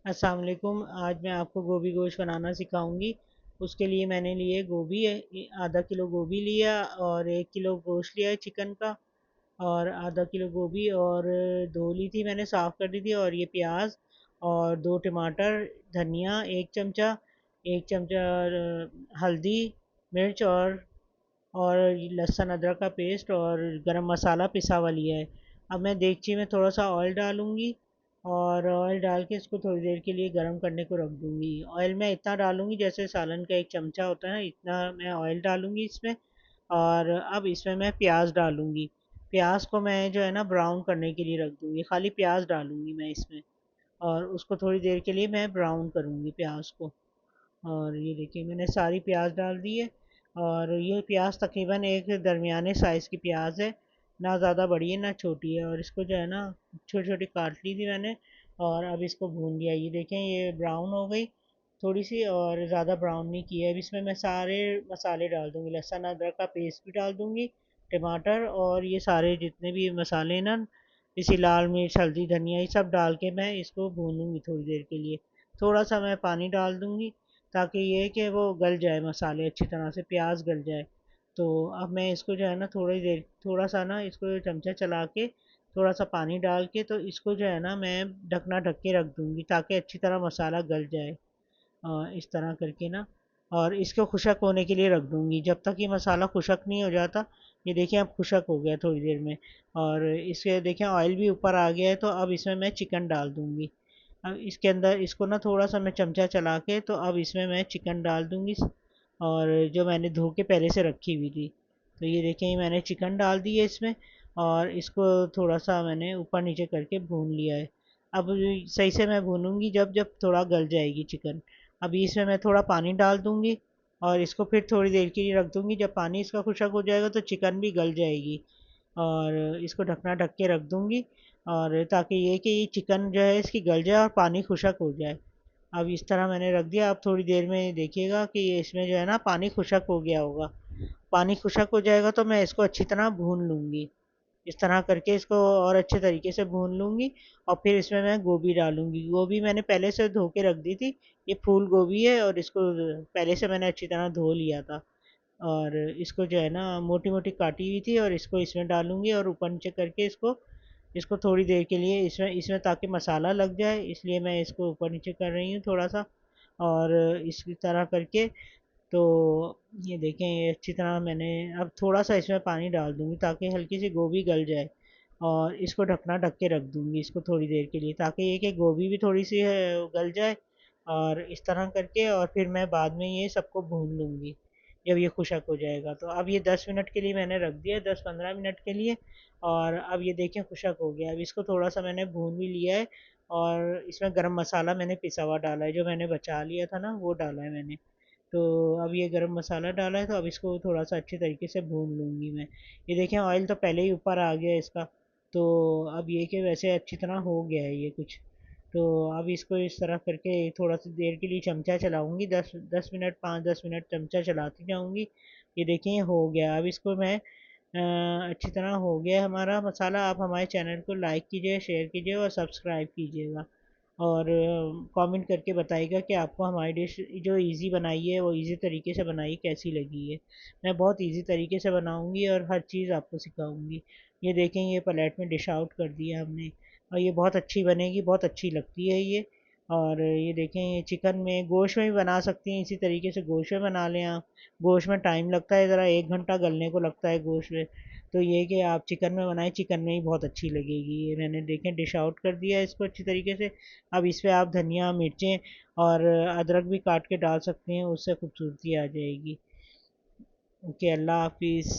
अस्सलाम वालेकुम। आज मैं आपको गोभी गोश्त बनाना सिखाऊंगी। उसके लिए मैंने लिए गोभी, आधा किलो गोभी लिया और 1 किलो गोश्त लिया है चिकन का। और आधा किलो गोभी और धो ली थी मैंने, साफ़ कर दी थी। और ये प्याज और 2 टमाटर, धनिया 1 चमचा, 1 चमचा हल्दी, मिर्च और लहसुन अदरक का पेस्ट और गरम मसाला पिसा हुआ लिया है। अब मैं देगची में थोड़ा सा ऑयल डालूंगी और ऑयल डाल के इसको थोड़ी देर के लिए गर्म करने को रख दूंगी। ऑयल मैं इतना डालूंगी जैसे सालन का 1 चमचा होता है ना, इतना मैं ऑयल डालूंगी इसमें। और अब इसमें मैं प्याज डालूंगी। प्याज को मैं जो है ना ब्राउन करने के लिए रख दूंगी, खाली प्याज डालूंगी मैं इसमें। और उसको थोड़ी देर के लिए मैं ब्राउन करूंगी प्याज को। और ये देखिए मैंने सारी प्याज डाल दी है। और ये प्याज तकरीबन एक दरमियाने साइज़ की प्याज है, ना ज़्यादा बड़ी है ना छोटी है। और इसको जो है ना छोटी छोटी काट ली थी मैंने। और अब इसको भून लिया। ये देखें ये ब्राउन हो गई थोड़ी सी, और ज़्यादा ब्राउन नहीं किया है। अब इसमें मैं सारे मसाले डाल दूँगी, लहसुन अदरक का पेस्ट भी डाल दूँगी, टमाटर और ये सारे जितने भी मसाले हैं ना, इसी लाल मिर्च हल्दी धनिया ये सब डाल के मैं इसको भूनूंगी थोड़ी देर के लिए। थोड़ा सा मैं पानी डाल दूँगी ताकि ये कि वो गल जाए, मसाले अच्छी तरह से प्याज गल जाए। तो अब मैं इसको जो है ना थोड़ी देर थोड़ा सा ना इसको चमचा चला के थोड़ा सा पानी डाल के, तो इसको जो है ना मैं ढकना ढक के रख दूँगी ताकि अच्छी तरह मसाला गल जाए। इस तरह करके ना। और इसको खुशक होने के लिए रख दूँगी जब तक ये मसाला खुशक नहीं हो जाता। ये देखिए अब खुशक हो गया थोड़ी देर में। और इसके देखें ऑयल भी ऊपर आ गया है, तो अब इसमें मैं चिकन डाल दूँगी। अब इसके अंदर इसको ना थोड़ा सा मैं चमचा चला के, तो अब इसमें मैं चिकन डाल दूँगी, और जो मैंने धो के पहले से रखी हुई थी। तो ये देखें मैंने चिकन डाल दी है इसमें। और इसको थोड़ा सा मैंने ऊपर नीचे करके भून लिया है। अब सही से मैं भूनूंगी जब जब थोड़ा गल जाएगी चिकन। अभी इसमें मैं थोड़ा पानी डाल दूंगी और इसको फिर थोड़ी देर के लिए रख दूंगी। जब पानी इसका खुशक हो जाएगा तो चिकन भी गल जाएगी। और इसको ढकना ढक के रख दूंगी, और ताकि ये कि ये चिकन जो है इसकी गल जाए और पानी खुशक हो जाए। अब इस तरह मैंने रख दिया। अब थोड़ी देर में देखिएगा कि ये इसमें जो है ना पानी खुशक हो गया होगा। पानी खुशक हो जाएगा तो मैं इसको अच्छी तरह भून लूँगी। इस तरह करके इसको और अच्छे तरीके से भून लूँगी। और फिर इसमें मैं गोभी डालूँगी। गोभी मैंने पहले से धो के रख दी थी। ये फूल गोभी है और इसको पहले से मैंने अच्छी तरह धो लिया था। और इसको जो है ना मोटी मोटी काटी हुई थी, और इसको इसमें डालूँगी और ऊपर नीचे करके इसको इसको थोड़ी देर के लिए इसमें इसमें ताकि मसाला लग जाए, इसलिए मैं इसको ऊपर नीचे कर रही हूँ थोड़ा सा। और इसी तरह करके, तो ये देखें ये अच्छी तरह मैंने अब थोड़ा सा इसमें पानी डाल दूँगी ताकि हल्की सी गोभी गल जाए। और इसको ढकना ढक के रख दूँगी इसको थोड़ी देर के लिए, ताकि ये कि गोभी भी थोड़ी सी गल जाए। और इस तरह करके और फिर मैं बाद में ये सबको भून लूँगी जब ये खुशक हो जाएगा। तो अब ये 10 मिनट के लिए मैंने रख दिया, 10-15 मिनट के लिए। और अब ये देखें खुशक हो गया। अब इसको थोड़ा सा मैंने भून भी लिया है। और इसमें गरम मसाला मैंने पिसा हुआ डाला है, जो मैंने बचा लिया था ना वो डाला है मैंने। तो अब ये गरम मसाला डाला है, तो अब इसको थोड़ा सा अच्छे तरीके से भून लूँगी मैं। ये देखें ऑयल तो पहले ही ऊपर आ गया है इसका। तो अब ये कि वैसे अच्छी तरह हो गया है ये कुछ। तो अब इसको इस तरह करके थोड़ा सी देर के लिए चमचा चलाऊँगी, 10 10 मिनट 5-10 मिनट चमचा चलाती जाऊँगी। ये देखें ये हो गया। अब इसको मैं अच्छी तरह हो गया हमारा मसाला। आप हमारे चैनल को लाइक कीजिए, शेयर कीजिए और सब्सक्राइब कीजिएगा। और कमेंट करके बताइएगा कि आपको हमारी डिश जो इजी बनाई है वो इजी तरीके से बनाई कैसी लगी है। मैं बहुत इजी तरीके से बनाऊंगी और हर चीज़ आपको सिखाऊंगी। ये देखें ये प्लेट में डिश आउट कर दिया हमने। और ये बहुत अच्छी बनेगी, बहुत अच्छी लगती है ये। और ये देखें ये चिकन में गोश्त में भी बना सकती हैं, इसी तरीके से गोश्त में बना लें आप। गोश्त में टाइम लगता है ज़रा, 1 घंटा गलने को लगता है गोश्त में। तो ये कि आप चिकन में बनाएं, चिकन में ही बहुत अच्छी लगेगी। ये मैंने देखें डिश आउट कर दिया है इसको अच्छी तरीके से। अब इस पे आप धनिया मिर्चें और अदरक भी काट के डाल सकते हैं, उससे खूबसूरती आ जाएगी। ओके, अल्लाह हाफिज़।